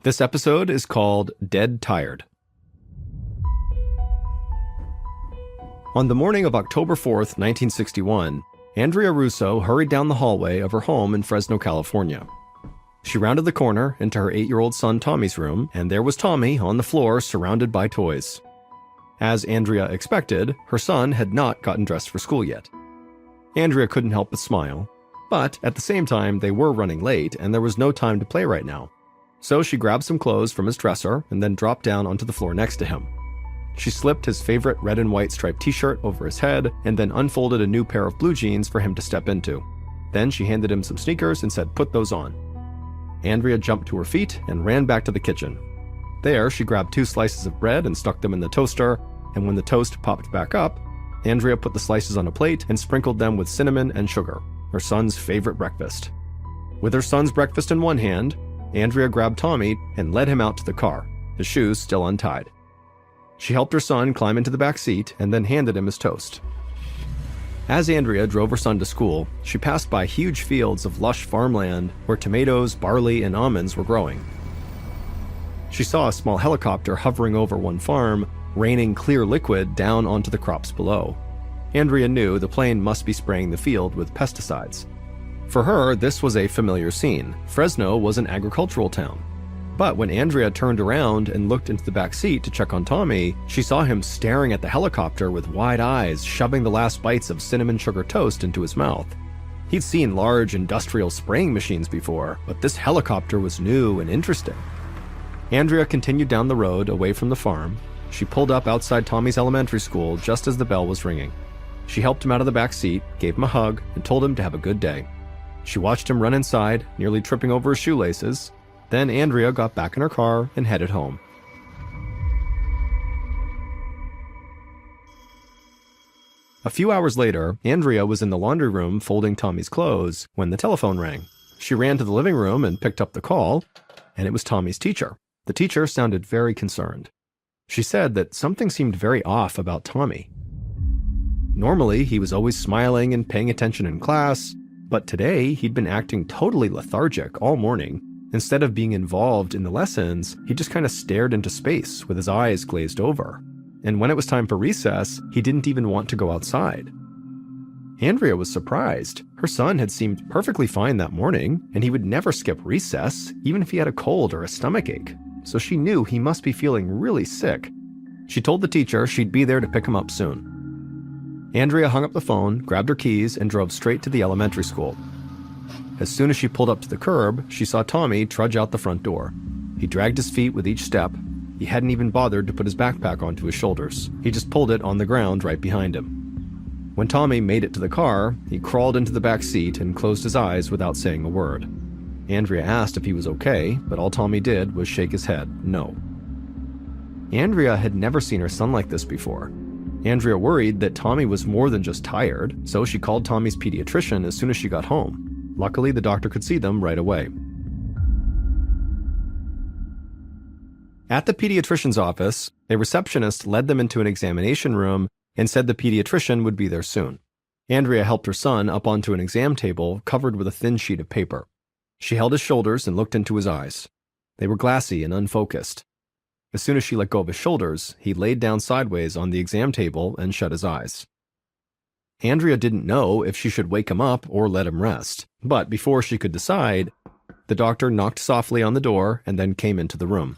This episode is called Dead Tired. On the morning of October 4th, 1961, Andrea Russo hurried down the hallway of her home in Fresno, California. She rounded the corner into her 8-year-old son Tommy's room, and there was Tommy on the floor surrounded by toys. As Andrea expected, her son had not gotten dressed for school yet. Andrea couldn't help but smile, but at the same time they were running late and there was no time to play right now. So she grabbed some clothes from his dresser and then dropped down onto the floor next to him. She slipped his favorite red and white striped t-shirt over his head and then unfolded a new pair of blue jeans for him to step into. Then she handed him some sneakers and said, "Put those on." Andrea jumped to her feet and ran back to the kitchen. There, she grabbed 2 slices of bread and stuck them in the toaster, and when the toast popped back up, Andrea put the slices on a plate and sprinkled them with cinnamon and sugar, her son's favorite breakfast. With her son's breakfast in one hand, Andrea grabbed Tommy and led him out to the car, his shoes still untied. She helped her son climb into the back seat and then handed him his toast. As Andrea drove her son to school, she passed by huge fields of lush farmland where tomatoes, barley, and almonds were growing. She saw a small helicopter hovering over one farm, raining clear liquid down onto the crops below. Andrea knew the plane must be spraying the field with pesticides. For her, this was a familiar scene. Fresno was an agricultural town. But when Andrea turned around and looked into the back seat to check on Tommy, she saw him staring at the helicopter with wide eyes, shoving the last bites of cinnamon sugar toast into his mouth. He'd seen large industrial spraying machines before, but this helicopter was new and interesting. Andrea continued down the road away from the farm. She pulled up outside Tommy's elementary school just as the bell was ringing. She helped him out of the back seat, gave him a hug, and told him to have a good day. She watched him run inside, nearly tripping over his shoelaces. Then Andrea got back in her car and headed home. A few hours later, Andrea was in the laundry room folding Tommy's clothes when the telephone rang. She ran to the living room and picked up the call, and it was Tommy's teacher. The teacher sounded very concerned. She said that something seemed very off about Tommy. Normally, he was always smiling and paying attention in class, but today he'd been acting totally lethargic all morning. Instead of being involved in the lessons, he just kind of stared into space with his eyes glazed over. And when it was time for recess, he didn't even want to go outside. Andrea was surprised. Her son had seemed perfectly fine that morning, and he would never skip recess, even if he had a cold or a stomachache. So she knew he must be feeling really sick. She told the teacher she'd be there to pick him up soon. Andrea hung up the phone, grabbed her keys, and drove straight to the elementary school. As soon as she pulled up to the curb, she saw Tommy trudge out the front door. He dragged his feet with each step. He hadn't even bothered to put his backpack onto his shoulders. He just pulled it on the ground right behind him. When Tommy made it to the car, he crawled into the back seat and closed his eyes without saying a word. Andrea asked if he was okay, but all Tommy did was shake his head, no. Andrea had never seen her son like this before. Andrea worried that Tommy was more than just tired, so she called Tommy's pediatrician as soon as she got home. Luckily, the doctor could see them right away. At the pediatrician's office, a receptionist led them into an examination room and said the pediatrician would be there soon. Andrea helped her son up onto an exam table covered with a thin sheet of paper. She held his shoulders and looked into his eyes. They were glassy and unfocused. As soon as she let go of his shoulders, he laid down sideways on the exam table and shut his eyes. Andrea didn't know if she should wake him up or let him rest, but before she could decide, the doctor knocked softly on the door and then came into the room.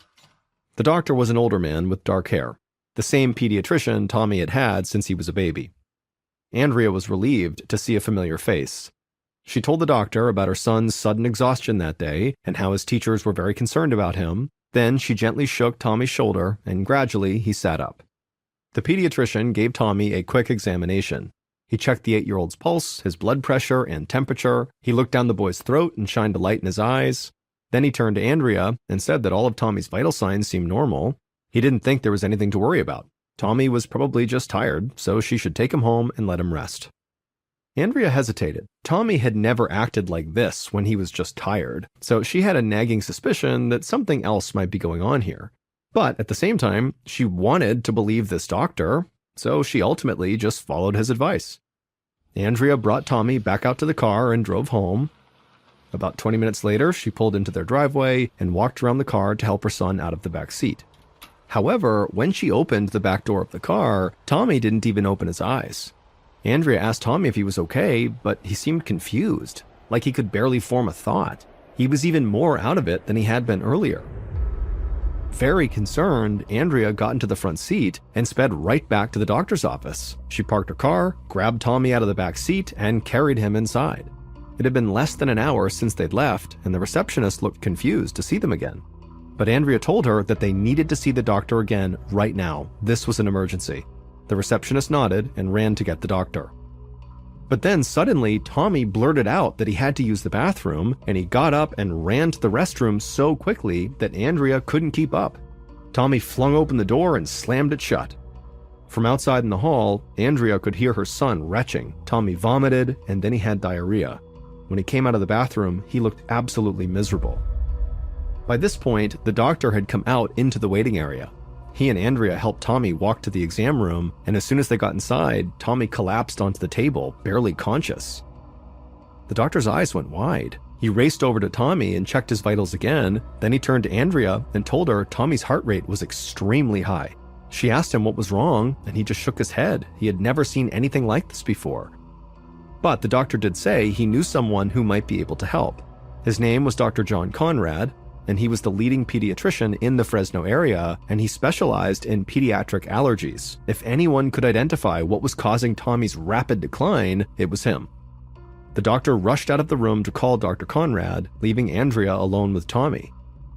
The doctor was an older man with dark hair, the same pediatrician Tommy had had since he was a baby. Andrea was relieved to see a familiar face. She told the doctor about her son's sudden exhaustion that day and how his teachers were very concerned about him. Then she gently shook Tommy's shoulder and gradually he sat up. The pediatrician gave Tommy a quick examination. He checked the 8-year-old's pulse, his blood pressure, and temperature. He looked down the boy's throat and shined a light in his eyes. Then he turned to Andrea and said that all of Tommy's vital signs seemed normal. He didn't think there was anything to worry about. Tommy was probably just tired, so she should take him home and let him rest. Andrea hesitated. Tommy had never acted like this when he was just tired, so she had a nagging suspicion that something else might be going on here. But at the same time, she wanted to believe this doctor, so she ultimately just followed his advice. Andrea brought Tommy back out to the car and drove home. About 20 minutes later, she pulled into their driveway and walked around the car to help her son out of the back seat. However, when she opened the back door of the car, Tommy didn't even open his eyes. Andrea asked Tommy if he was okay, but he seemed confused, like he could barely form a thought. He was even more out of it than he had been earlier. Very concerned, Andrea got into the front seat and sped right back to the doctor's office. She parked her car, grabbed Tommy out of the back seat, and carried him inside. It had been less than an hour since they'd left, and the receptionist looked confused to see them again. But Andrea told her that they needed to see the doctor again right now. This was an emergency. The receptionist nodded and ran to get the doctor. But then suddenly, Tommy blurted out that he had to use the bathroom, and he got up and ran to the restroom so quickly that Andrea couldn't keep up. Tommy flung open the door and slammed it shut. From outside in the hall, Andrea could hear her son retching. Tommy vomited, and then he had diarrhea. When he came out of the bathroom, he looked absolutely miserable. By this point, the doctor had come out into the waiting area. He and Andrea helped Tommy walk to the exam room, and as soon as they got inside, Tommy collapsed onto the table, barely conscious. The doctor's eyes went wide. He raced over to Tommy and checked his vitals again, then he turned to Andrea and told her Tommy's heart rate was extremely high. She asked him what was wrong, and he just shook his head. He had never seen anything like this before. But the doctor did say he knew someone who might be able to help. His name was Dr. John Conrad, and he was the leading pediatrician in the Fresno area, and he specialized in pediatric allergies. If anyone could identify what was causing Tommy's rapid decline, it was him. The doctor rushed out of the room to call Dr. Conrad, leaving Andrea alone with Tommy.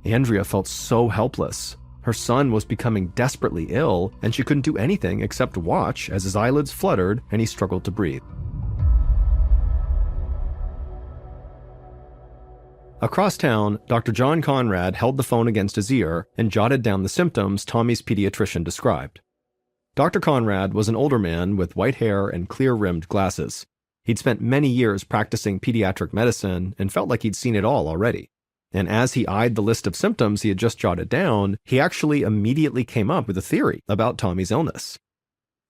Andrea felt so helpless. Her son was becoming desperately ill, and she couldn't do anything except watch as his eyelids fluttered and he struggled to breathe. Across town, Dr. John Conrad held the phone against his ear and jotted down the symptoms Tommy's pediatrician described. Dr. Conrad was an older man with white hair and clear-rimmed glasses. He'd spent many years practicing pediatric medicine and felt like he'd seen it all already. And as he eyed the list of symptoms he had just jotted down, he actually immediately came up with a theory about Tommy's illness.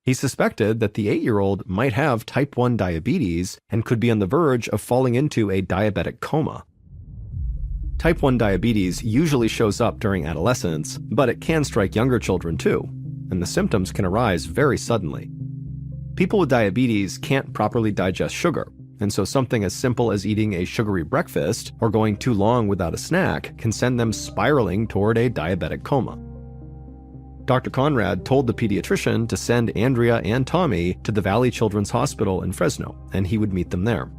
He suspected that the 8-year-old might have type 1 diabetes and could be on the verge of falling into a diabetic coma. Type 1 diabetes usually shows up during adolescence, but it can strike younger children too, and the symptoms can arise very suddenly. People with diabetes can't properly digest sugar, and so something as simple as eating a sugary breakfast or going too long without a snack can send them spiraling toward a diabetic coma. Dr. Conrad told the pediatrician to send Andrea and Tommy to the Valley Children's Hospital in Fresno, and he would meet them there.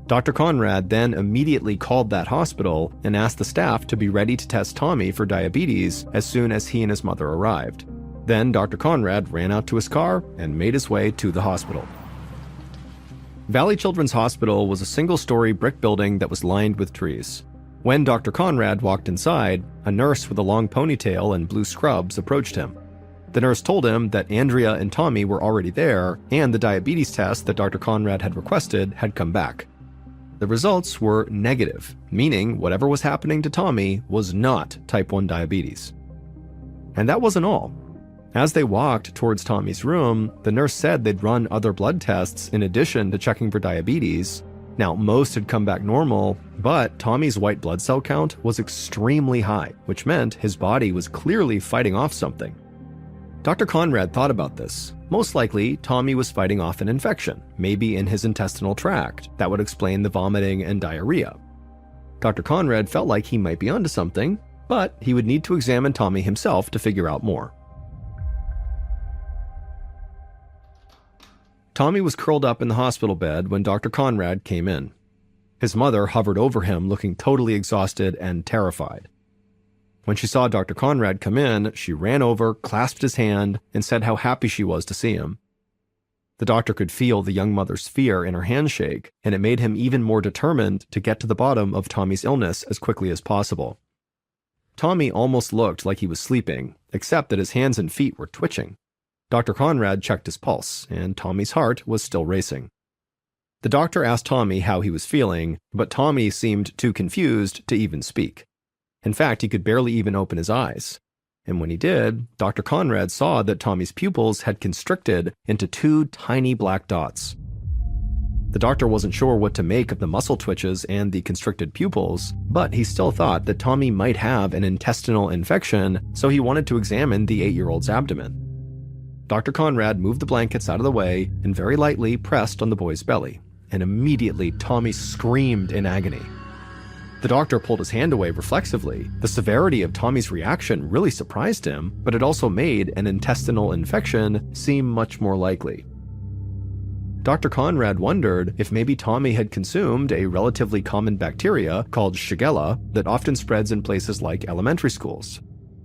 Dr. Conrad then immediately called that hospital and asked the staff to be ready to test Tommy for diabetes as soon as he and his mother arrived. Then Dr. Conrad ran out to his car and made his way to the hospital. Valley Children's Hospital was a single-story brick building that was lined with trees. When Dr. Conrad walked inside, a nurse with a long ponytail and blue scrubs approached him. The nurse told him that Andrea and Tommy were already there, and the diabetes test that Dr. Conrad had requested had come back. The results were negative, meaning whatever was happening to Tommy was not type 1 diabetes. And that wasn't all. As they walked towards Tommy's room, the nurse said they'd run other blood tests in addition to checking for diabetes. Now, most had come back normal, but Tommy's white blood cell count was extremely high, which meant his body was clearly fighting off something. Dr. Conrad thought about this. Most likely, Tommy was fighting off an infection, maybe in his intestinal tract. That would explain the vomiting and diarrhea. Dr. Conrad felt like he might be onto something, but he would need to examine Tommy himself to figure out more. Tommy was curled up in the hospital bed when Dr. Conrad came in. His mother hovered over him, looking totally exhausted and terrified. When she saw Dr. Conrad come in, she ran over, clasped his hand, and said how happy she was to see him. The doctor could feel the young mother's fear in her handshake, and it made him even more determined to get to the bottom of Tommy's illness as quickly as possible. Tommy almost looked like he was sleeping, except that his hands and feet were twitching. Dr. Conrad checked his pulse, and Tommy's heart was still racing. The doctor asked Tommy how he was feeling, but Tommy seemed too confused to even speak. In fact, he could barely even open his eyes. And when he did, Dr. Conrad saw that Tommy's pupils had constricted into 2 tiny black dots. The doctor wasn't sure what to make of the muscle twitches and the constricted pupils, but he still thought that Tommy might have an intestinal infection, so he wanted to examine the 8-year-old's abdomen. Dr. Conrad moved the blankets out of the way and very lightly pressed on the boy's belly, and immediately Tommy screamed in agony. The doctor pulled his hand away reflexively. The severity of Tommy's reaction really surprised him, but it also made an intestinal infection seem much more likely. Dr. Conrad wondered if maybe Tommy had consumed a relatively common bacteria called Shigella that often spreads in places like elementary schools.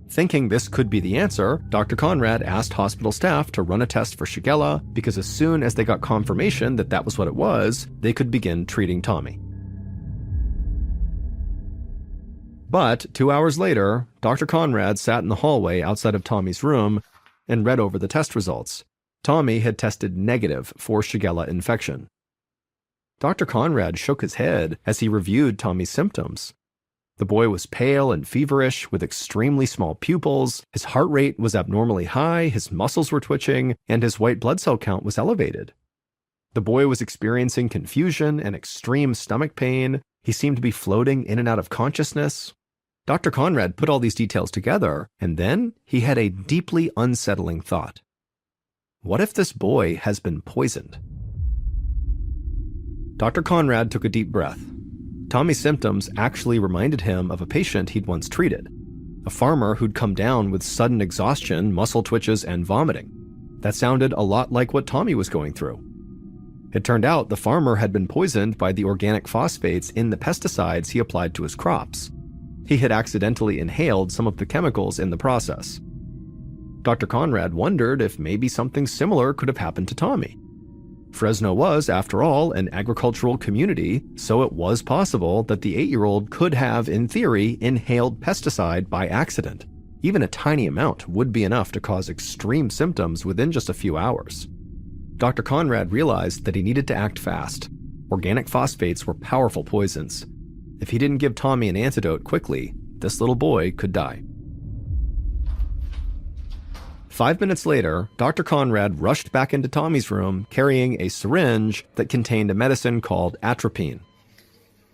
Thinking this could be the answer, Dr. Conrad asked hospital staff to run a test for Shigella because as soon as they got confirmation that that was what it was, they could begin treating Tommy. But 2 hours later, Dr. Conrad sat in the hallway outside of Tommy's room and read over the test results. Tommy had tested negative for Shigella infection. Dr. Conrad shook his head as he reviewed Tommy's symptoms. The boy was pale and feverish with extremely small pupils, his heart rate was abnormally high, his muscles were twitching, and his white blood cell count was elevated. The boy was experiencing confusion and extreme stomach pain. He seemed to be floating in and out of consciousness. Dr. Conrad put all these details together, and then he had a deeply unsettling thought. What if this boy has been poisoned? Dr. Conrad took a deep breath. Tommy's symptoms actually reminded him of a patient he'd once treated, a farmer who'd come down with sudden exhaustion, muscle twitches, and vomiting. That sounded a lot like what Tommy was going through. It turned out the farmer had been poisoned by the organic phosphates in the pesticides he applied to his crops. He had accidentally inhaled some of the chemicals in the process. Dr. Conrad wondered if maybe something similar could have happened to Tommy. Fresno was, after all, an agricultural community, so it was possible that the 8-year-old could have, in theory, inhaled pesticide by accident. Even a tiny amount would be enough to cause extreme symptoms within just a few hours. Dr. Conrad realized that he needed to act fast. Organic phosphates were powerful poisons. If he didn't give Tommy an antidote quickly, this little boy could die. 5 minutes later, Dr. Conrad rushed back into Tommy's room carrying a syringe that contained a medicine called atropine.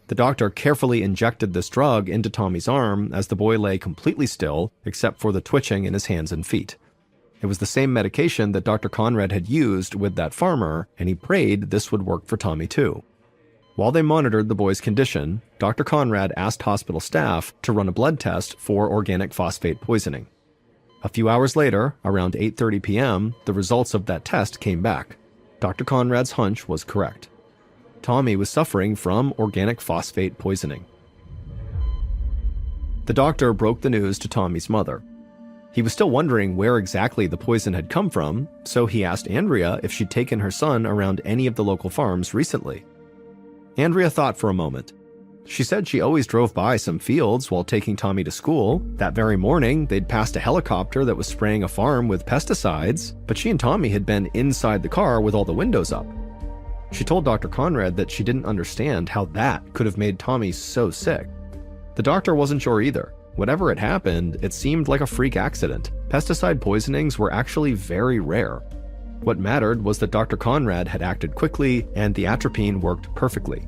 The doctor carefully injected this drug into Tommy's arm as the boy lay completely still, except for the twitching in his hands and feet. It was the same medication that Dr. Conrad had used with that farmer, and he prayed this would work for Tommy too. While they monitored the boy's condition, Dr. Conrad asked hospital staff to run a blood test for organic phosphate poisoning. A few hours later, around 8:30 p.m., the results of that test came back. Dr. Conrad's hunch was correct. Tommy was suffering from organic phosphate poisoning. The doctor broke the news to Tommy's mother. He was still wondering where exactly the poison had come from, so he asked Andrea if she'd taken her son around any of the local farms recently. Andrea thought for a moment. She said she always drove by some fields while taking Tommy to school. That very morning, they'd passed a helicopter that was spraying a farm with pesticides, but she and Tommy had been inside the car with all the windows up. She told Dr. Conrad that she didn't understand how that could have made Tommy so sick. The doctor wasn't sure either. Whatever had happened, it seemed like a freak accident. Pesticide poisonings were actually very rare. What mattered was that Dr. Conrad had acted quickly and the atropine worked perfectly.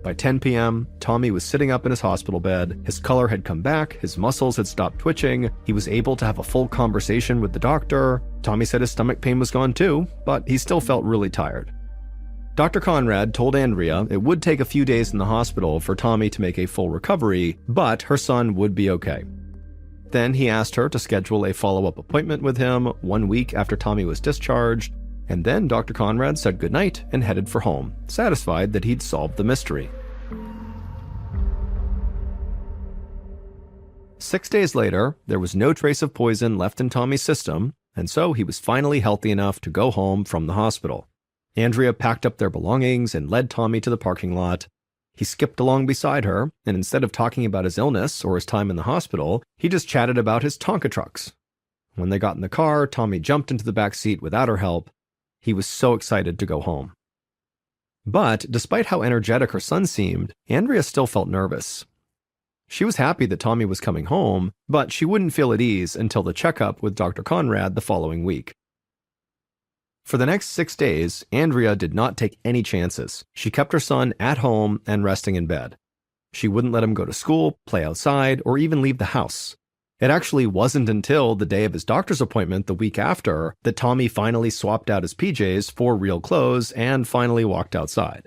By 10 p.m., Tommy was sitting up in his hospital bed, his color had come back, his muscles had stopped twitching, he was able to have a full conversation with the doctor. Tommy said his stomach pain was gone too, but he still felt really tired. Dr. Conrad told Andrea it would take a few days in the hospital for Tommy to make a full recovery, but her son would be okay. Then he asked her to schedule a follow-up appointment with him 1 week after Tommy was discharged, and then Dr. Conrad said goodnight and headed for home, satisfied that he'd solved the mystery. 6 days later, there was no trace of poison left in Tommy's system, and so he was finally healthy enough to go home from the hospital. Andrea packed up their belongings and led Tommy to the parking lot. He skipped along beside her, and instead of talking about his illness or his time in the hospital, he just chatted about his Tonka trucks. When they got in the car, Tommy jumped into the back seat without her help. He was so excited to go home. But despite how energetic her son seemed, Andrea still felt nervous. She was happy that Tommy was coming home, but she wouldn't feel at ease until the checkup with Dr. Conrad the following week. For the next 6 days, Andrea did not take any chances. She kept her son at home and resting in bed. She wouldn't let him go to school, play outside, or even leave the house. It actually wasn't until the day of his doctor's appointment the week after that Tommy finally swapped out his PJs for real clothes and finally walked outside.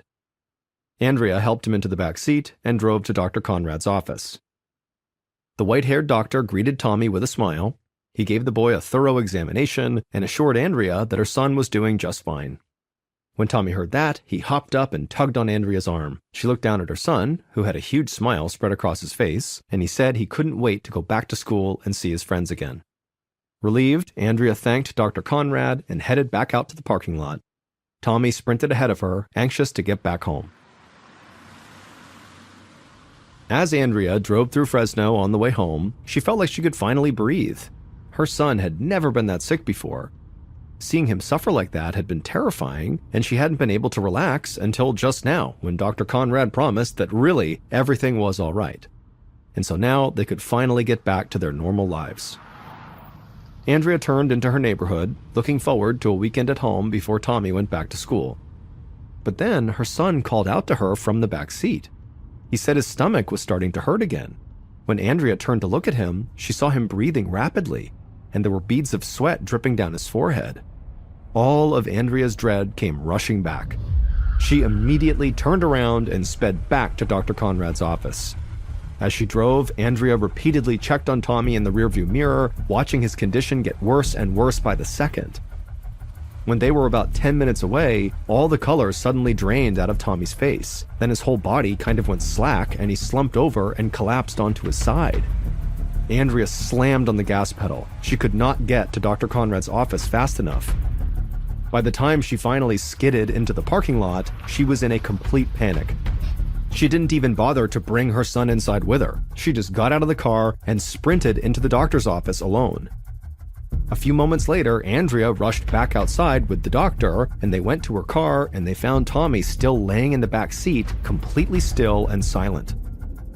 Andrea helped him into the back seat and drove to Dr. Conrad's office. The white-haired doctor greeted Tommy with a smile. He gave the boy a thorough examination and assured Andrea that her son was doing just fine. When Tommy heard that, he hopped up and tugged on Andrea's arm. She looked down at her son, who had a huge smile spread across his face, and he said he couldn't wait to go back to school and see his friends again. Relieved, Andrea thanked Dr. Conrad and headed back out to the parking lot. Tommy sprinted ahead of her, anxious to get back home. As Andrea drove through Fresno on the way home, she felt like she could finally breathe. Her son had never been that sick before. Seeing him suffer like that had been terrifying, and she hadn't been able to relax until just now, when Dr. Conrad promised that really everything was all right. And so now they could finally get back to their normal lives. Andrea turned into her neighborhood, looking forward to a weekend at home before Tommy went back to school. But then her son called out to her from the back seat. He said his stomach was starting to hurt again. When Andrea turned to look at him, she saw him breathing rapidly, and there were beads of sweat dripping down his forehead. All of Andrea's dread came rushing back. She immediately turned around and sped back to Dr. Conrad's office. As she drove, Andrea repeatedly checked on Tommy in the rearview mirror, watching his condition get worse and worse by the second. When they were about 10 minutes away, all the color suddenly drained out of Tommy's face. Then his whole body kind of went slack and he slumped over and collapsed onto his side. Andrea slammed on the gas pedal. She could not get to Dr. Conrad's office fast enough. By the time she finally skidded into the parking lot, she was in a complete panic. She didn't even bother to bring her son inside with her. She just got out of the car and sprinted into the doctor's office alone. A few moments later, Andrea rushed back outside with the doctor, and they went to her car and they found Tommy still laying in the back seat, completely still and silent.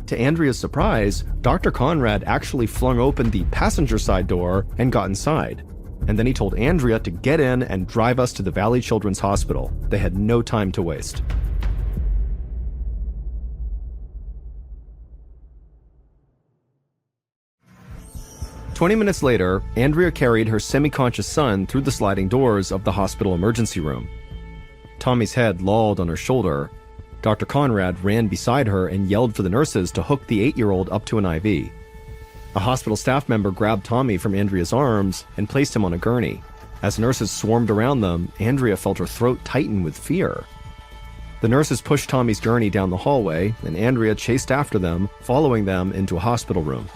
To Andrea's surprise, Dr. Conrad actually flung open the passenger side door and got inside. And then he told Andrea to get in and drive us to the Valley Children's Hospital. They had no time to waste. "20 minutes later, Andrea carried her semi-conscious son through the sliding doors of the hospital emergency room. Tommy's head lolled on her shoulder. Dr. Conrad ran beside her and yelled for the nurses to hook the 8-year-old up to an IV. A hospital staff member grabbed Tommy from Andrea's arms and placed him on a gurney. As nurses swarmed around them, Andrea felt her throat tighten with fear. The nurses pushed Tommy's gurney down the hallway, and Andrea chased after them, following them into a hospital room.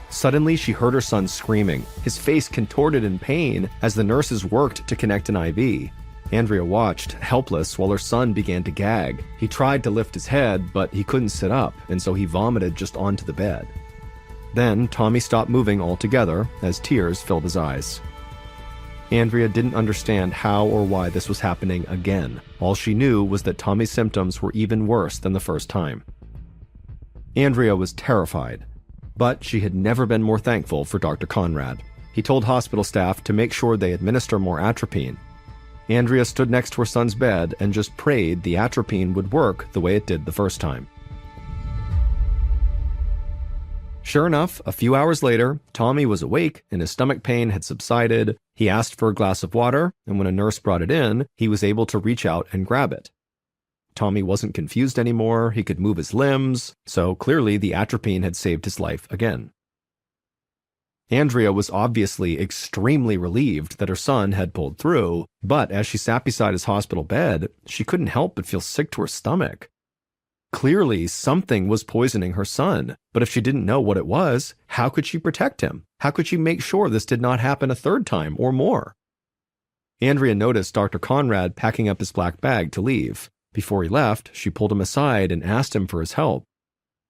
Suddenly, she heard her son screaming, his face contorted in pain as the nurses worked to connect an IV. Andrea watched, helpless, while her son began to gag. He tried to lift his head, but he couldn't sit up, and so he vomited just onto the bed. Then, Tommy stopped moving altogether as tears filled his eyes. Andrea didn't understand how or why this was happening again. All she knew was that Tommy's symptoms were even worse than the first time. Andrea was terrified, but she had never been more thankful for Dr. Conrad. He told hospital staff to make sure they administer more atropine. Andrea stood next to her son's bed and just prayed the atropine would work the way it did the first time. Sure enough, a few hours later, Tommy was awake and his stomach pain had subsided. He asked for a glass of water, and when a nurse brought it in, he was able to reach out and grab it. Tommy wasn't confused anymore, he could move his limbs, so clearly the atropine had saved his life again. Andrea was obviously extremely relieved that her son had pulled through, but as she sat beside his hospital bed, she couldn't help but feel sick to her stomach. Clearly, something was poisoning her son, but if she didn't know what it was, how could she protect him? How could she make sure this did not happen a third time or more? Andrea noticed Dr. Conrad packing up his black bag to leave. Before he left, she pulled him aside and asked him for his help.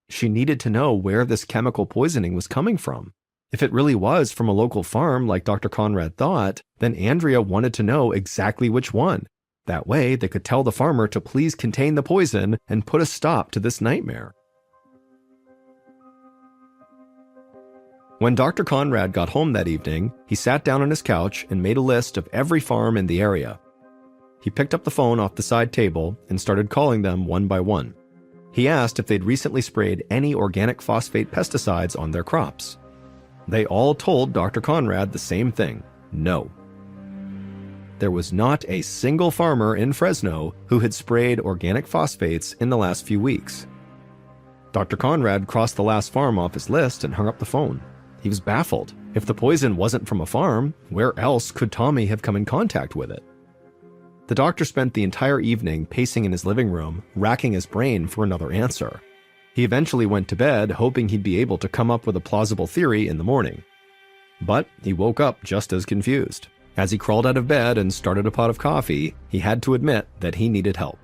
She needed to know where this chemical poisoning was coming from. If it really was from a local farm like Dr. Conrad thought, then Andrea wanted to know exactly which one. That way, they could tell the farmer to please contain the poison and put a stop to this nightmare. When Dr. Conrad got home that evening, he sat down on his couch and made a list of every farm in the area. He picked up the phone off the side table and started calling them one by one. He asked if they'd recently sprayed any organic phosphate pesticides on their crops. They all told Dr. Conrad the same thing: no. There was not a single farmer in Fresno who had sprayed organic phosphates in the last few weeks. Dr. Conrad crossed the last farm off his list and hung up the phone. He was baffled. If the poison wasn't from a farm, where else could Tommy have come in contact with it? The doctor spent the entire evening pacing in his living room, racking his brain for another answer. He eventually went to bed, hoping he'd be able to come up with a plausible theory in the morning. But he woke up just as confused. As he crawled out of bed and started a pot of coffee, he had to admit that he needed help.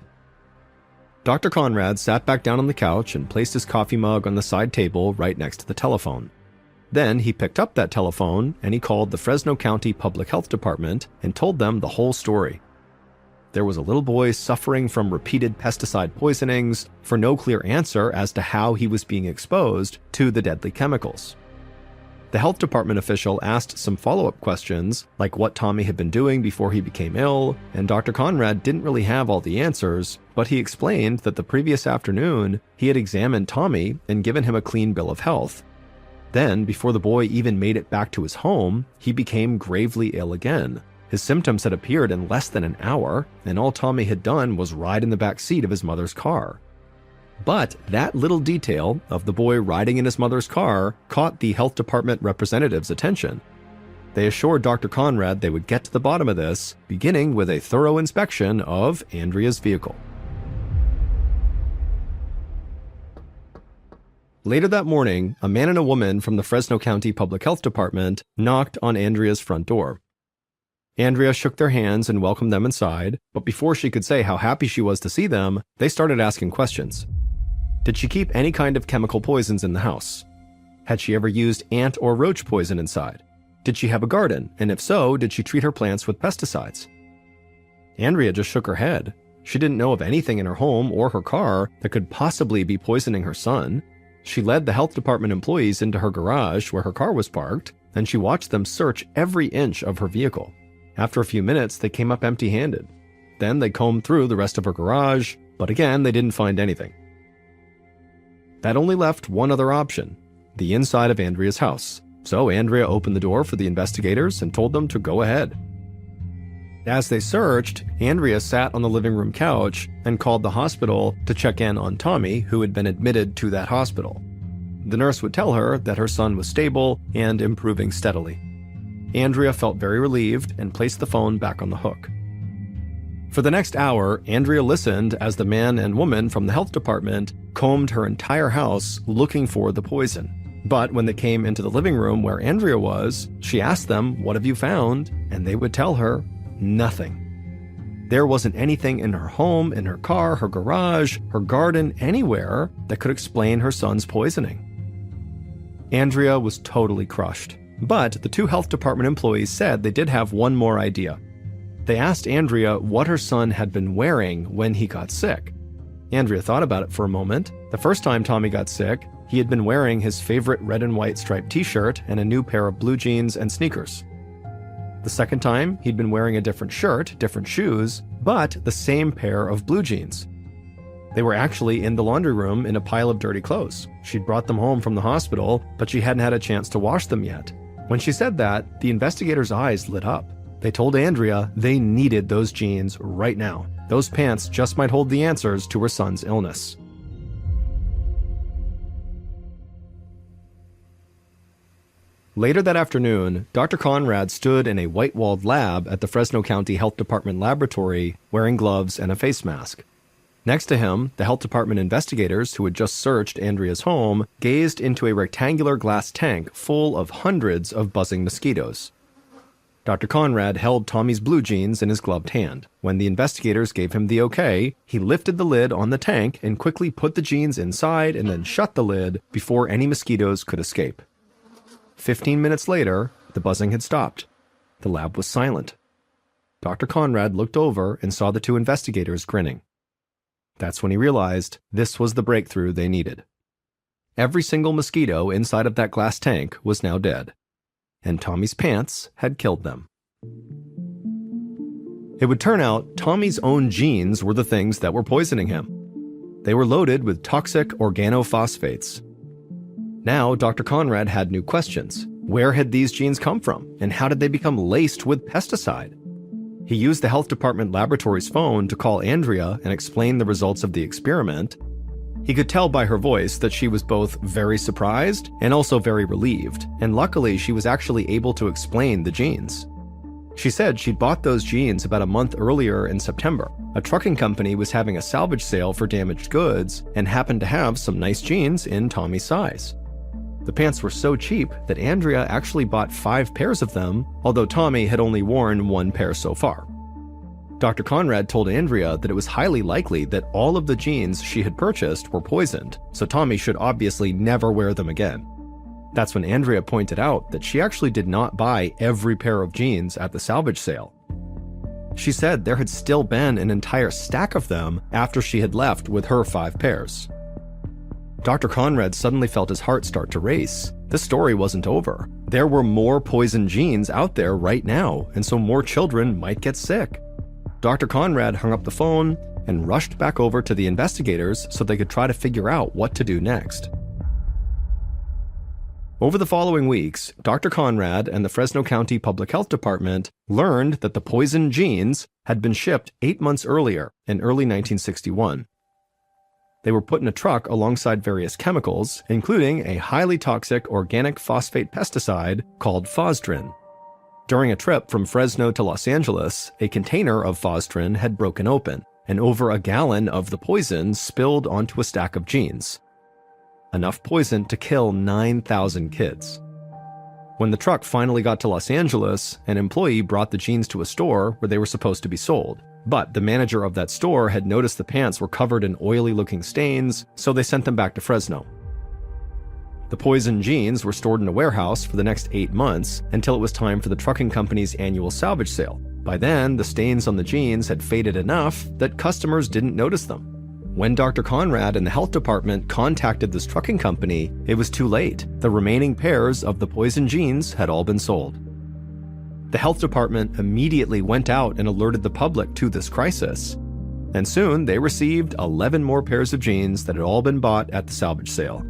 Dr. Conrad sat back down on the couch and placed his coffee mug on the side table right next to the telephone. Then he picked up that telephone and he called the Fresno County Public Health Department and told them the whole story. There was a little boy suffering from repeated pesticide poisonings for no clear answer as to how he was being exposed to the deadly chemicals. The health department official asked some follow-up questions, like what Tommy had been doing before he became ill, and Dr. Conrad didn't really have all the answers, but he explained that the previous afternoon he had examined Tommy and given him a clean bill of health. Then, before the boy even made it back to his home, he became gravely ill again. His symptoms had appeared in less than an hour, and all Tommy had done was ride in the back seat of his mother's car. But that little detail of the boy riding in his mother's car caught the health department representative's attention. They assured Dr. Conrad they would get to the bottom of this, beginning with a thorough inspection of Andrea's vehicle. Later that morning, a man and a woman from the Fresno County Public Health Department knocked on Andrea's front door. Andrea shook their hands and welcomed them inside, but before she could say how happy she was to see them, they started asking questions. Did she keep any kind of chemical poisons in the house? Had she ever used ant or roach poison inside? Did she have a garden, and if so, did she treat her plants with pesticides? Andrea just shook her head. She didn't know of anything in her home or her car that could possibly be poisoning her son. She led the health department employees into her garage where her car was parked, and she watched them search every inch of her vehicle. After a few minutes, they came up empty-handed. Then they combed through the rest of her garage, but again, they didn't find anything. That only left one other option: the inside of Andrea's house. So Andrea opened the door for the investigators and told them to go ahead. As they searched, Andrea sat on the living room couch and called the hospital to check in on Tommy, who had been admitted to that hospital. The nurse would tell her that her son was stable and improving steadily. Andrea felt very relieved and placed the phone back on the hook. For the next hour, Andrea listened as the man and woman from the health department combed her entire house looking for the poison. But when they came into the living room where Andrea was, she asked them, "What have you found?" And they would tell her, nothing. There wasn't anything in her home, in her car, her garage, her garden, anywhere that could explain her son's poisoning. Andrea was totally crushed. But the two health department employees said they did have one more idea. They asked Andrea what her son had been wearing when he got sick. Andrea thought about it for a moment. The first time Tommy got sick, he had been wearing his favorite red and white striped t-shirt and a new pair of blue jeans and sneakers. The second time, he'd been wearing a different shirt, different shoes, but the same pair of blue jeans. They were actually in the laundry room in a pile of dirty clothes. She'd brought them home from the hospital, but she hadn't had a chance to wash them yet. When she said that, the investigators' eyes lit up. They told Andrea they needed those jeans right now. Those pants just might hold the answers to her son's illness. Later that afternoon, Dr. Conrad stood in a white-walled lab at the Fresno County Health Department laboratory wearing gloves and a face mask. Next to him, the health department investigators who had just searched Andrea's home gazed into a rectangular glass tank full of hundreds of buzzing mosquitoes. Dr. Conrad held Tommy's blue jeans in his gloved hand. When the investigators gave him the okay, he lifted the lid on the tank and quickly put the jeans inside and then shut the lid before any mosquitoes could escape. 15 minutes later, the buzzing had stopped. The lab was silent. Dr. Conrad looked over and saw the two investigators grinning. That's when he realized this was the breakthrough they needed. Every single mosquito inside of that glass tank was now dead. And Tommy's pants had killed them. It would turn out Tommy's own genes were the things that were poisoning him. They were loaded with toxic organophosphates. Now, Dr. Conrad had new questions. Where had these genes come from, and how did they become laced with pesticide? He used the health department laboratory's phone to call Andrea and explain the results of the experiment. He could tell by her voice that she was both very surprised and also very relieved, and luckily she was actually able to explain the genes. She said she'd bought those jeans about a month earlier in September. A trucking company was having a salvage sale for damaged goods and happened to have some nice jeans in Tommy's size. The pants were so cheap that Andrea actually bought 5 pairs of them, although Tommy had only worn 1 pair so far. Dr. Conrad told Andrea that it was highly likely that all of the jeans she had purchased were poisoned, so Tommy should obviously never wear them again. That's when Andrea pointed out that she actually did not buy every pair of jeans at the salvage sale. She said there had still been an entire stack of them after she had left with her 5 pairs. Dr. Conrad suddenly felt his heart start to race. This story wasn't over. There were more poisoned jeans out there right now, and so more children might get sick. Dr. Conrad hung up the phone and rushed back over to the investigators so they could try to figure out what to do next. Over the following weeks, Dr. Conrad and the Fresno County Public Health Department learned that the poisoned jeans had been shipped 8 months earlier, in early 1961. They were put in a truck alongside various chemicals, including a highly toxic organic phosphate pesticide called Phosdrin. During a trip from Fresno to Los Angeles, a container of Phosdrin had broken open, and over a gallon of the poison spilled onto a stack of jeans. Enough poison to kill 9,000 kids. When the truck finally got to Los Angeles, an employee brought the jeans to a store where they were supposed to be sold. But the manager of that store had noticed the pants were covered in oily-looking stains, so they sent them back to Fresno. The poisoned jeans were stored in a warehouse for the next 8 months until it was time for the trucking company's annual salvage sale. By then, the stains on the jeans had faded enough that customers didn't notice them. When Dr. Conrad and the health department contacted this trucking company, it was too late. The remaining pairs of the poisoned jeans had all been sold. The health department immediately went out and alerted the public to this crisis. And soon they received 11 more pairs of jeans that had all been bought at the salvage sale.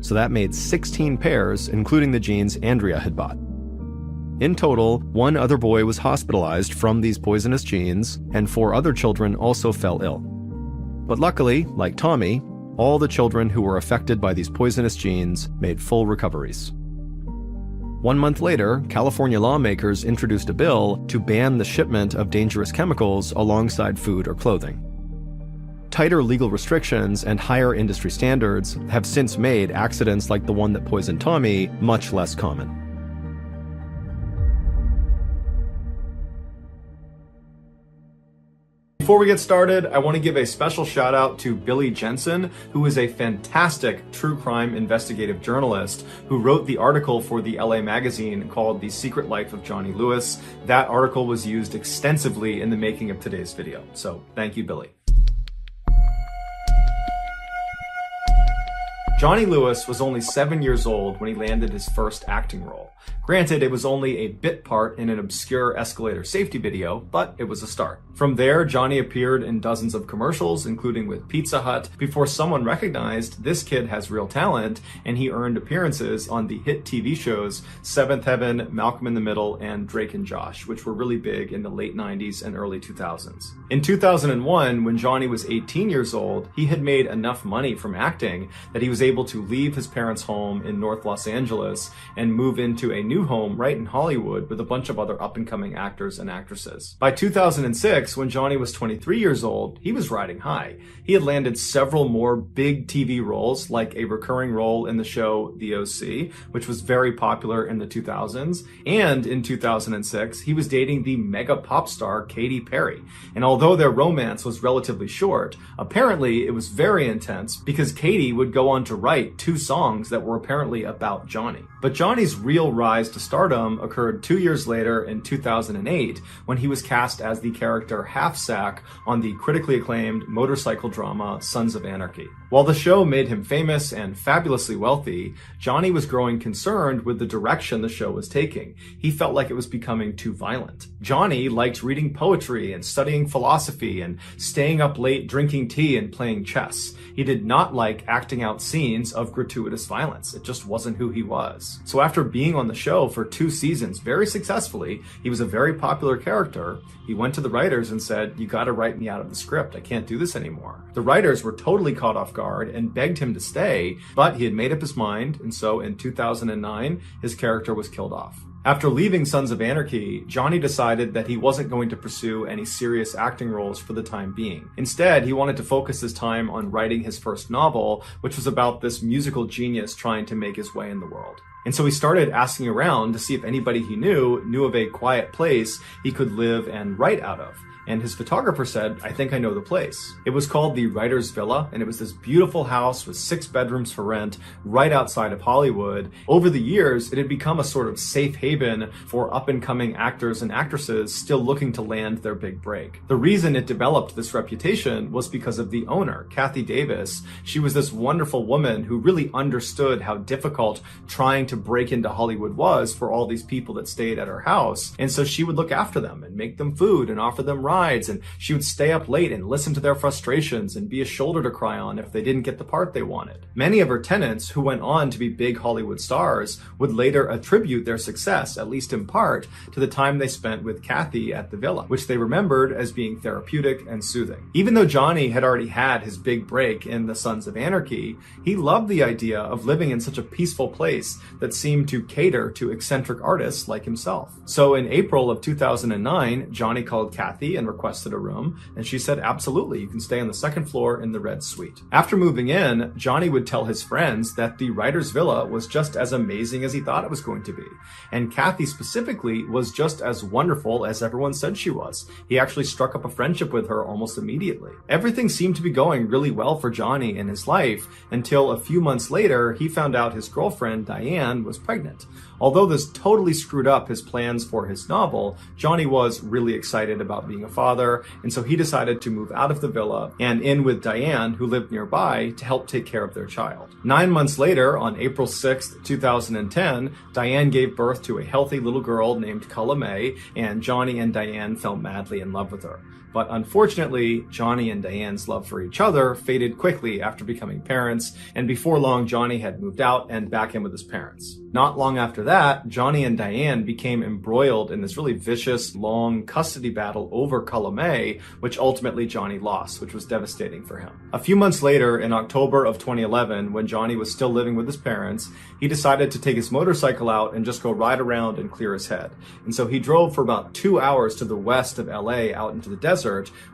So that made 16 pairs, including the jeans Andrea had bought. In total, 1 other boy was hospitalized from these poisonous jeans, and 4 other children also fell ill. But luckily, like Tommy, all the children who were affected by these poisonous genes made full recoveries. 1 month later, California lawmakers introduced a bill to ban the shipment of dangerous chemicals alongside food or clothing. Tighter legal restrictions and higher industry standards have since made accidents like the one that poisoned Tommy much less common. Before we get started, I want to give a special shout out to Billy Jensen, who is a fantastic true crime investigative journalist who wrote the article for the LA magazine called The Secret Life of Johnny Lewis. That article was used extensively in the making of today's video. So thank you, Billy. Johnny Lewis was only 7 years old when he landed his first acting role. Granted, it was only a bit part in an obscure escalator safety video, but it was a start. From there, Johnny appeared in dozens of commercials, including with Pizza Hut, before someone recognized this kid has real talent, and he earned appearances on the hit TV shows Seventh Heaven, Malcolm in the Middle, and Drake and Josh, which were really big in the late 90s and early 2000s. In 2001, when Johnny was 18 years old, he had made enough money from acting that he was able to leave his parents' home in North Los Angeles and move into a new home right in Hollywood with a bunch of other up-and-coming actors and actresses. By 2006, when Johnny was 23 years old, he was riding high. He had landed several more big TV roles, like a recurring role in the show The OC, which was very popular in the 2000s, and in 2006, he was dating the mega pop star Katy Perry. And although their romance was relatively short, apparently it was very intense because Katy would go on to write 2 songs that were apparently about Johnny. But Johnny's real rise to stardom occurred 2 years later in 2008 when he was cast as the character Half Sack on the critically acclaimed motorcycle drama Sons of Anarchy. While the show made him famous and fabulously wealthy, Johnny was growing concerned with the direction the show was taking. He felt like it was becoming too violent. Johnny liked reading poetry and studying philosophy and staying up late drinking tea and playing chess. He did not like acting out scenes of gratuitous violence. It just wasn't who he was. So after being on the show for 2 seasons very successfully, he was a very popular character. He went to the writers and said, "You gotta write me out of the script. I can't do this anymore." The writers were totally caught off guard and begged him to stay, but he had made up his mind, and so in 2009, his character was killed off. After leaving Sons of Anarchy, Johnny decided that he wasn't going to pursue any serious acting roles for the time being. Instead, he wanted to focus his time on writing his first novel, which was about this musical genius trying to make his way in the world. And so he started asking around to see if anybody he knew of a quiet place he could live and write out of. And his photographer said, "I think I know the place." It was called the Writer's Villa, and it was this beautiful house with 6 bedrooms for rent right outside of Hollywood. Over the years, it had become a sort of safe haven for up-and-coming actors and actresses still looking to land their big break. The reason it developed this reputation was because of the owner, Kathy Davis. She was this wonderful woman who really understood how difficult trying to break into Hollywood was for all these people that stayed at her house. And so she would look after them and make them food and offer them rides, and she would stay up late and listen to their frustrations and be a shoulder to cry on if they didn't get the part they wanted. Many of her tenants, who went on to be big Hollywood stars, would later attribute their success, at least in part, to the time they spent with Kathy at the villa, which they remembered as being therapeutic and soothing. Even though Johnny had already had his big break in the Sons of Anarchy, he loved the idea of living in such a peaceful place that seemed to cater to eccentric artists like himself. So in April of 2009, Johnny called Kathy and requested a room, and she said, "Absolutely, you can stay on the 2nd floor in the red suite." After moving in, Johnny would tell his friends that the writer's villa was just as amazing as he thought it was going to be. And Kathy specifically was just as wonderful as everyone said she was. He actually struck up a friendship with her almost immediately. Everything seemed to be going really well for Johnny in his life until a few months later, he found out his girlfriend, Diane, was pregnant. Although this totally screwed up his plans for his novel, Johnny was really excited about being a father, and so he decided to move out of the villa and in with Diane, who lived nearby, to help take care of their child. 9 months later, on April 6th, 2010, Diane gave birth to a healthy little girl named Culla May, and Johnny and Diane fell madly in love with her. But unfortunately, Johnny and Diane's love for each other faded quickly after becoming parents, and before long, Johnny had moved out and back in with his parents. Not long after that, Johnny and Diane became embroiled in this really vicious, long custody battle over Culla May, which ultimately Johnny lost, which was devastating for him. A few months later, in October of 2011, when Johnny was still living with his parents, he decided to take his motorcycle out and just go ride around and clear his head. And so he drove for about 2 hours to the west of LA out into the desert,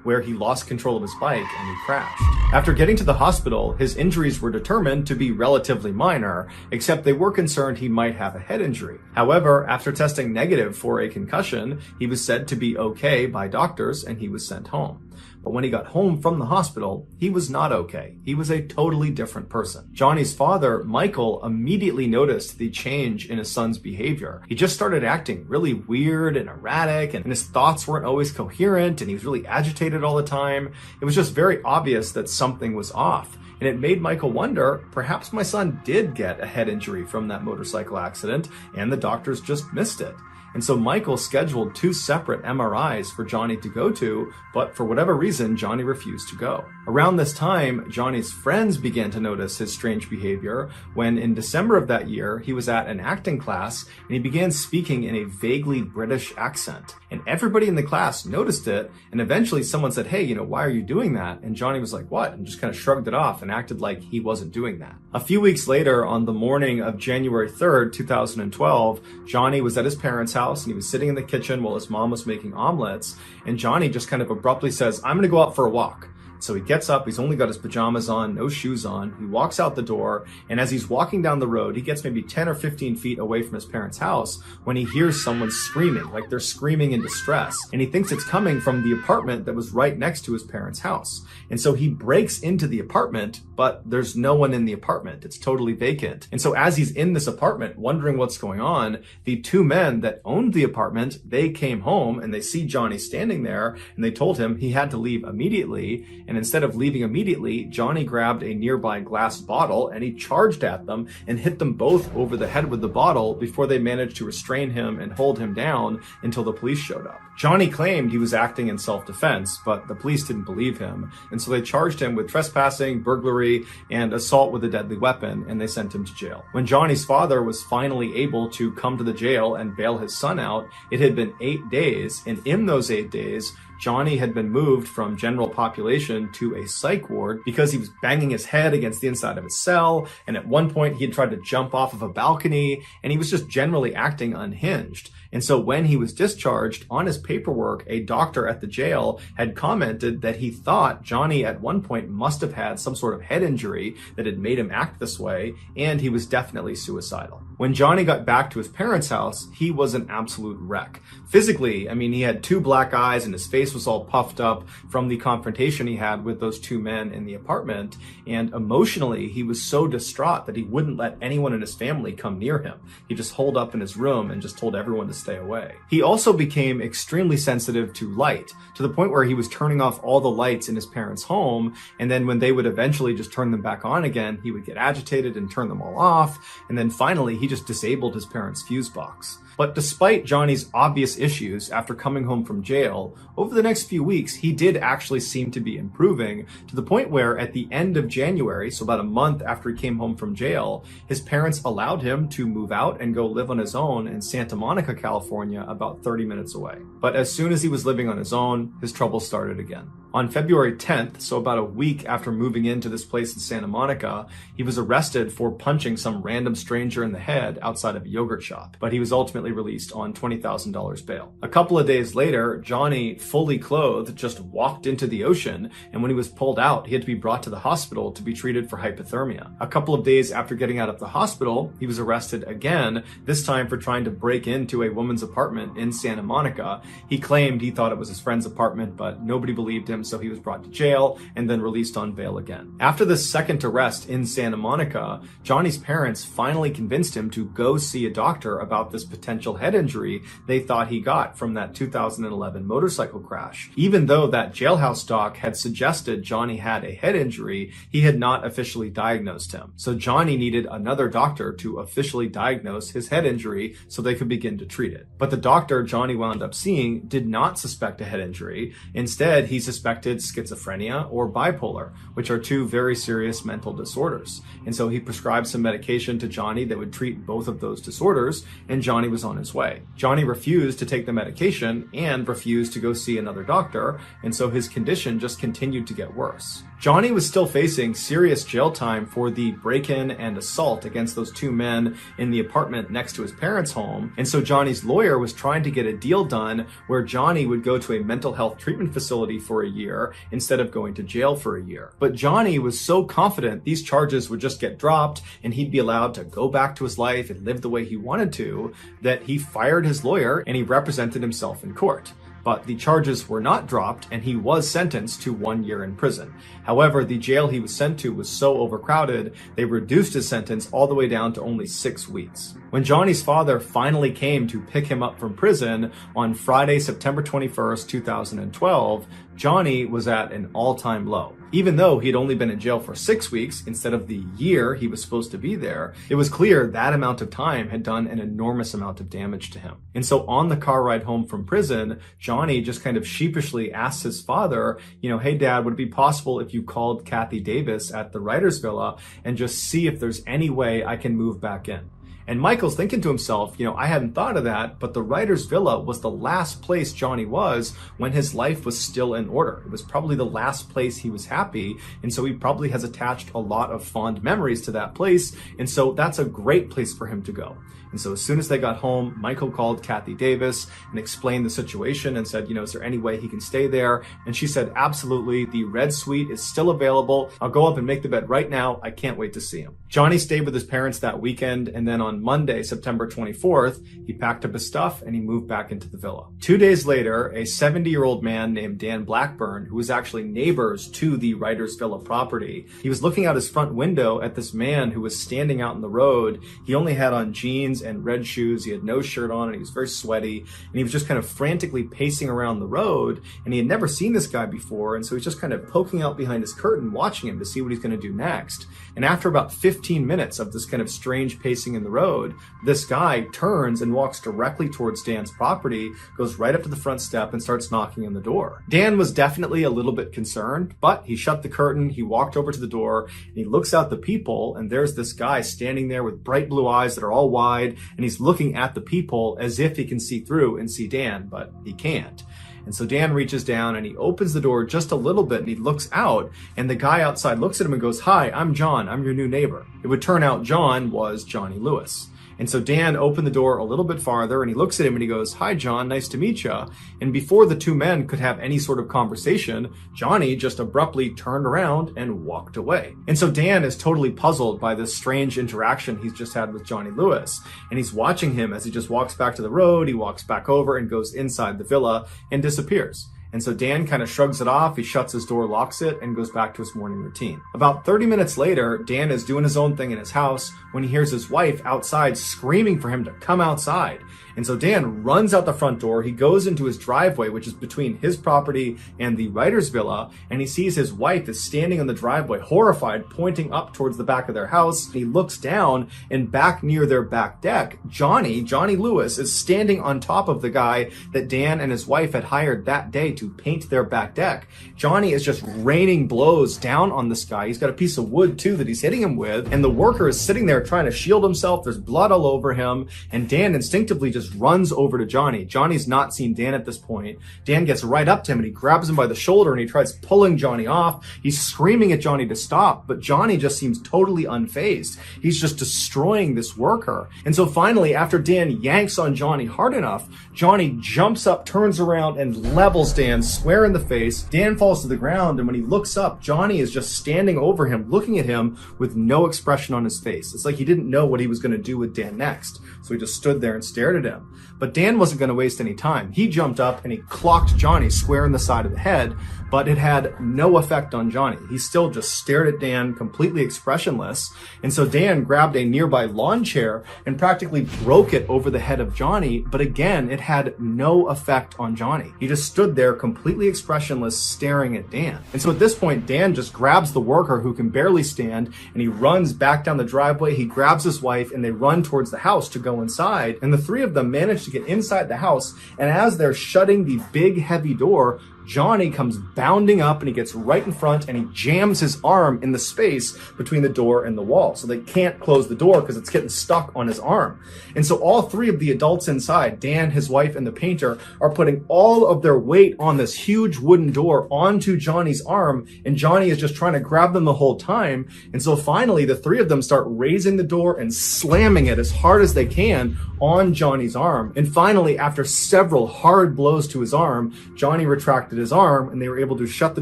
where he lost control of his bike and he crashed. After getting to the hospital, his injuries were determined to be relatively minor, except they were concerned he might have a head injury. However, after testing negative for a concussion, he was said to be okay by doctors and he was sent home. But when he got home from the hospital, he was not okay. He was a totally different person. Johnny's father, Michael, immediately noticed the change in his son's behavior. He just started acting really weird and erratic, and his thoughts weren't always coherent, and he was really agitated all the time. It was just very obvious that something was off. And it made Michael wonder, perhaps my son did get a head injury from that motorcycle accident, and the doctors just missed it. And so Michael scheduled 2 separate MRIs for Johnny to go to, but for whatever reason, Johnny refused to go. Around this time, Johnny's friends began to notice his strange behavior when in December of that year, he was at an acting class and he began speaking in a vaguely British accent. And everybody in the class noticed it, and eventually someone said, "Hey, why are you doing that?" And Johnny was like, "What?" and just kind of shrugged it off and acted like he wasn't doing that. A few weeks later, on the morning of January 3rd, 2012, Johnny was at his parents' house and he was sitting in the kitchen while his mom was making omelets, and Johnny just kind of abruptly says, "I'm gonna go out for a walk." So he gets up, he's only got his pajamas on, no shoes on. He walks out the door, and as he's walking down the road, he gets maybe 10 or 15 feet away from his parents' house when he hears someone screaming, like they're screaming in distress. And he thinks it's coming from the apartment that was right next to his parents' house. And so he breaks into the apartment, but there's no one in the apartment. It's totally vacant. And so as he's in this apartment, wondering what's going on, the 2 men that owned the apartment, they came home and they see Johnny standing there, and they told him he had to leave immediately. and instead of leaving immediately, Johnny grabbed a nearby glass bottle and he charged at them and hit them both over the head with the bottle before they managed to restrain him and hold him down until the police showed up. Johnny claimed he was acting in self-defense, but the police didn't believe him, and so they charged him with trespassing, burglary, and assault with a deadly weapon, and they sent him to jail. When Johnny's father was finally able to come to the jail and bail his son out, it had been 8 days, and in those 8 days, Johnny had been moved from general population to a psych ward because he was banging his head against the inside of his cell, and at one point he had tried to jump off of a balcony, and he was just generally acting unhinged. And so when he was discharged, on his paperwork, a doctor at the jail had commented that he thought Johnny at one point must have had some sort of head injury that had made him act this way, and he was definitely suicidal. When Johnny got back to his parents' house, he was an absolute wreck. Physically, I mean, he had 2 black eyes and his face was all puffed up from the confrontation he had with those 2 men in the apartment. And emotionally, he was so distraught that he wouldn't let anyone in his family come near him. He just holed up in his room and just told everyone to stay away. He also became extremely sensitive to light, to the point where he was turning off all the lights in his parents' home, and then when they would eventually just turn them back on again, he would get agitated and turn them all off, and then finally he just disabled his parents' fuse box. But despite Johnny's obvious issues after coming home from jail, over the next few weeks, he did actually seem to be improving, to the point where at the end of January, so about a month after he came home from jail, his parents allowed him to move out and go live on his own in Santa Monica, California, about 30 minutes away. But as soon as he was living on his own, his troubles started again. On February 10th, so about a week after moving into this place in Santa Monica, he was arrested for punching some random stranger in the head outside of a yogurt shop, but he was ultimately released on $20,000 bail. A couple of days later, Johnny, fully clothed, just walked into the ocean, and when he was pulled out, he had to be brought to the hospital to be treated for hypothermia. A couple of days after getting out of the hospital, he was arrested again, this time for trying to break into a woman's apartment in Santa Monica. He claimed he thought it was his friend's apartment, but nobody believed him, so he was brought to jail and then released on bail again. After this second arrest in Santa Monica, Johnny's parents finally convinced him to go see a doctor about this potential head injury they thought he got from that 2011 motorcycle crash. Even though that jailhouse doc had suggested Johnny had a head injury, he had not officially diagnosed him. So Johnny needed another doctor to officially diagnose his head injury so they could begin to treat it. But the doctor Johnny wound up seeing did not suspect a head injury. Instead, he suspected schizophrenia or bipolar, which are 2 very serious mental disorders. And so he prescribed some medication to Johnny that would treat both of those disorders, and Johnny was on his way. Johnny refused to take the medication and refused to go see another doctor, and so his condition just continued to get worse. Johnny was still facing serious jail time for the break-in and assault against those 2 men in the apartment next to his parents' home, and so Johnny's lawyer was trying to get a deal done where Johnny would go to a mental health treatment facility for a year instead of going to jail for a year. But Johnny was so confident these charges would just get dropped and he'd be allowed to go back to his life and live the way he wanted to, that he fired his lawyer and he represented himself in court. But the charges were not dropped and he was sentenced to 1 year in prison. However, the jail he was sent to was so overcrowded, they reduced his sentence all the way down to only 6 weeks. When Johnny's father finally came to pick him up from prison on Friday, September 21st, 2012, Johnny was at an all-time low. Even though he had only been in jail for 6 weeks instead of the year he was supposed to be there, it was clear that amount of time had done an enormous amount of damage to him. And so on the car ride home from prison, Johnny just kind of sheepishly asked his father, hey Dad, would it be possible if you called Kathy Davis at the Writers Villa and just see if there's any way I can move back in? And Michael's thinking to himself, I hadn't thought of that, but the Writers Villa was the last place Johnny was when his life was still in order. It was probably the last place he was happy, and so he probably has attached a lot of fond memories to that place, and so that's a great place for him to go. And so as soon as they got home, Michael called Kathy Davis and explained the situation and said, is there any way he can stay there? And she said, absolutely, the red suite is still available. I'll go up and make the bed right now. I can't wait to see him. Johnny stayed with his parents that weekend, and then on on Monday, September 24th, he packed up his stuff and he moved back into the villa. 2 days later, a 70-year-old man named Dan Blackburn, who was actually neighbors to the writer's villa property, he was looking out his front window at this man who was standing out in the road. He only had on jeans and red shoes. He had no shirt on and he was very sweaty. And he was just kind of frantically pacing around the road. And he had never seen this guy before. And so he's just kind of poking out behind his curtain, watching him to see what he's going to do next. And after about 15 minutes of this kind of strange pacing in the road, this guy turns and walks directly towards Dan's property, goes right up to the front step and starts knocking on the door. Dan was definitely a little bit concerned, but he shut the curtain, he walked over to the door, and he looks out the peephole, and there's this guy standing there with bright blue eyes that are all wide, and he's looking at the peephole as if he can see through and see Dan, but he can't. And so Dan reaches down and he opens the door just a little bit and he looks out, and the guy outside looks at him and goes, "Hi, I'm John. I'm your new neighbor." It would turn out John was Johnny Lewis. And so Dan opened the door a little bit farther and he looks at him and he goes, "Hi, John, nice to meet you." And before the two men could have any sort of conversation, Johnny just abruptly turned around and walked away. And so Dan is totally puzzled by this strange interaction he's just had with Johnny Lewis. And he's watching him as he just walks back to the road, he walks back over and goes inside the villa and disappears. And so Dan kind of shrugs it off, he shuts his door, locks it, and goes back to his morning routine. About 30 minutes later, Dan is doing his own thing in his house when he hears his wife outside screaming for him to come outside. And so Dan runs out the front door, he goes into his driveway, which is between his property and the writer's villa, and he sees his wife is standing on the driveway, horrified, pointing up towards the back of their house. He looks down, and back near their back deck, Johnny Lewis, is standing on top of the guy that Dan and his wife had hired that day to paint their back deck. Johnny is just raining blows down on this guy. He's got a piece of wood too that he's hitting him with, and the worker is sitting there trying to shield himself. There's blood all over him, and Dan instinctively just runs over to Johnny. Johnny's not seen Dan at this point. Dan gets right up to him and he grabs him by the shoulder and he tries pulling Johnny off. He's screaming at Johnny to stop, but Johnny just seems totally unfazed. He's just destroying this worker. And so finally, after Dan yanks on Johnny hard enough, Johnny jumps up, turns around, and levels Dan square in the face. Dan falls to the ground, and when he looks up, Johnny is just standing over him, looking at him with no expression on his face. It's like he didn't know what he was going to do with Dan next. So he just stood there and stared at him. But Dan wasn't going to waste any time. He jumped up and he clocked Johnny square in the side of the head, but it had no effect on Johnny. He still just stared at Dan, completely expressionless. And so Dan grabbed a nearby lawn chair and practically broke it over the head of Johnny, but again, it had no effect on Johnny. He just stood there completely expressionless, staring at Dan. And so at this point, Dan just grabs the worker who can barely stand and he runs back down the driveway. He grabs his wife and they run towards the house to go inside. And the three of them manage to get inside the house. And as they're shutting the big, heavy door, Johnny comes bounding up and he gets right in front and he jams his arm in the space between the door and the wall. So they can't close the door because it's getting stuck on his arm. And so all three of the adults inside, Dan, his wife, and the painter, are putting all of their weight on this huge wooden door onto Johnny's arm. And Johnny is just trying to grab them the whole time. And so finally, the three of them start raising the door and slamming it as hard as they can on Johnny's arm. And finally, after several hard blows to his arm, Johnny retracted his arm and they were able to shut the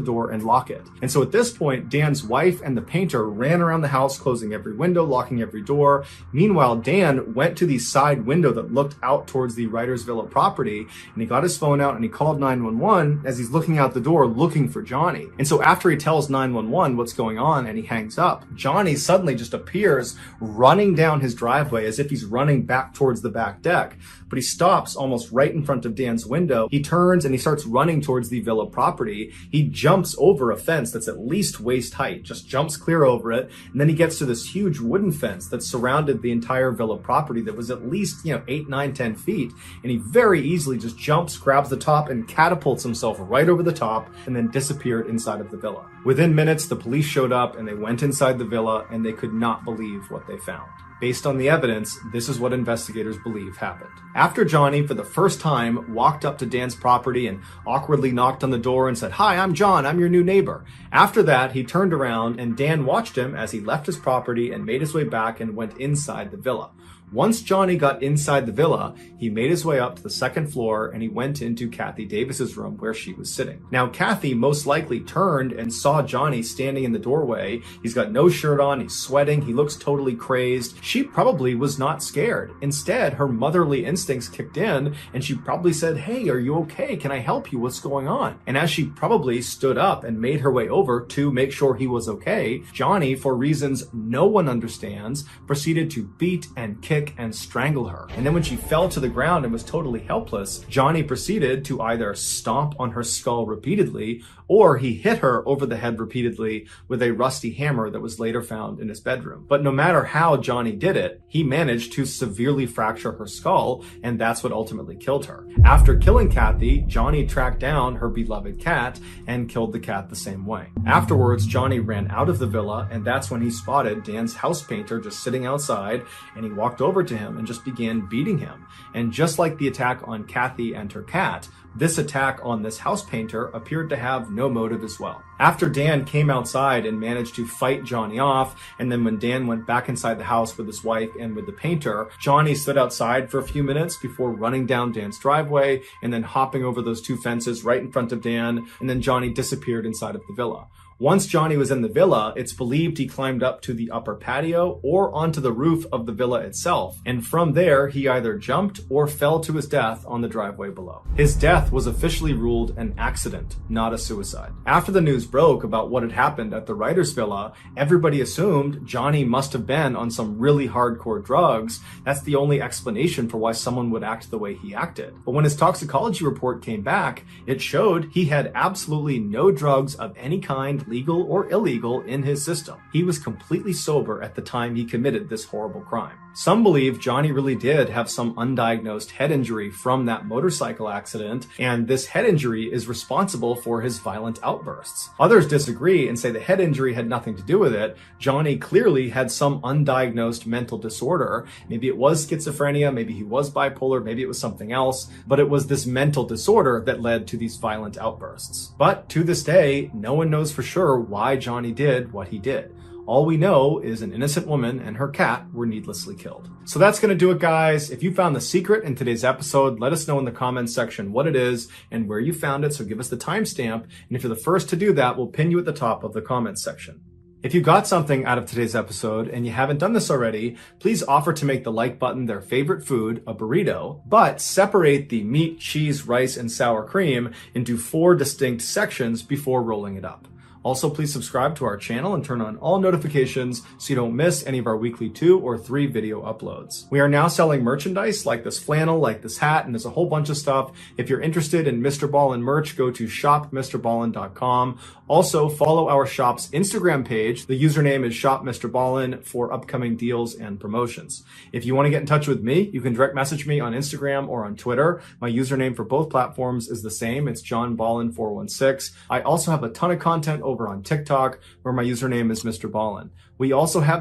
door and lock it. And so at this point, Dan's wife and the painter ran around the house, closing every window, locking every door. Meanwhile, Dan went to the side window that looked out towards the writer's villa property, and he got his phone out and he called 911 as he's looking out the door looking for Johnny. And so after he tells 911 what's going on and he hangs up, Johnny suddenly just appears running down his driveway as if he's running back towards the back deck. But he stops almost right in front of Dan's window. He turns and he starts running towards the villa property. He jumps over a fence that's at least waist height, just jumps clear over it. And then he gets to this huge wooden fence that surrounded the entire villa property that was at least, 8, 9, 10 feet. And he very easily just jumps, grabs the top, and catapults himself right over the top and then disappeared inside of the villa. Within minutes, the police showed up and they went inside the villa and they could not believe what they found. Based on the evidence, this is what investigators believe happened. After Johnny, for the first time, walked up to Dan's property and awkwardly knocked on the door and said, "Hi, I'm John, I'm your new neighbor." After that, he turned around and Dan watched him as he left his property and made his way back and went inside the villa. Once Johnny got inside the villa, he made his way up to the second floor and he went into Kathy Davis's room where she was sitting. Now, Kathy most likely turned and saw Johnny standing in the doorway. He's got no shirt on, he's sweating, he looks totally crazed. She probably was not scared. Instead, her motherly instincts kicked in and she probably said, "Hey, are you okay? Can I help you? What's going on?" And as she probably stood up and made her way over to make sure he was okay, Johnny, for reasons no one understands, proceeded to beat and kick and strangle her. And then when she fell to the ground and was totally helpless, Johnny proceeded to either stomp on her skull repeatedly, or he hit her over the head repeatedly with a rusty hammer that was later found in his bedroom. But no matter how Johnny did it, he managed to severely fracture her skull, and that's what ultimately killed her. After killing Kathy, Johnny tracked down her beloved cat and killed the cat the same way. Afterwards, Johnny ran out of the villa, and that's when he spotted Dan's house painter just sitting outside, and he walked over to him and just began beating him. And just like the attack on Kathy and her cat, this attack on this house painter appeared to have no motive as well. After Dan came outside and managed to fight Johnny off, and then when Dan went back inside the house with his wife and with the painter, Johnny stood outside for a few minutes before running down Dan's driveway and then hopping over those two fences right in front of Dan, and then Johnny disappeared inside of the villa. Once Johnny was in the villa, it's believed he climbed up to the upper patio or onto the roof of the villa itself, and from there he either jumped or fell to his death on the driveway below. His death was officially ruled an accident, not a suicide. After the news broke about what had happened at the writer's villa, everybody assumed Johnny must have been on some really hardcore drugs. That's the only explanation for why someone would act the way he acted. But when his toxicology report came back, it showed he had absolutely no drugs of any kind, legal or illegal, in his system. He was completely sober at the time he committed this horrible crime. Some believe Johnny really did have some undiagnosed head injury from that motorcycle accident, and this head injury is responsible for his violent outbursts. Others disagree and say the head injury had nothing to do with it. Johnny clearly had some undiagnosed mental disorder. Maybe it was schizophrenia, maybe he was bipolar, maybe it was something else, but it was this mental disorder that led to these violent outbursts. But to this day, no one knows for sure why Johnny did what he did. All we know is an innocent woman and her cat were needlessly killed. So that's going to do it, guys. If you found the secret in today's episode, let us know in the comments section what it is and where you found it. So give us the timestamp. And if you're the first to do that, we'll pin you at the top of the comments section. If you got something out of today's episode and you haven't done this already, please offer to make the like button their favorite food, a burrito, but separate the meat, cheese, rice, and sour cream into 4 distinct sections before rolling it up. Also, please subscribe to our channel and turn on all notifications so you don't miss any of our weekly 2 or 3 video uploads. We are now selling merchandise like this flannel, like this hat, and there's a whole bunch of stuff. If you're interested in Mrballen merch, go to shopmrballen.com. Also, follow our shop's Instagram page. The username is shopmrballen for upcoming deals and promotions. If you want to get in touch with me, you can direct message me on Instagram or on Twitter. My username for both platforms is the same. It's johnballen416. I also have a ton of content over on TikTok, where my username is Mrballen. We also have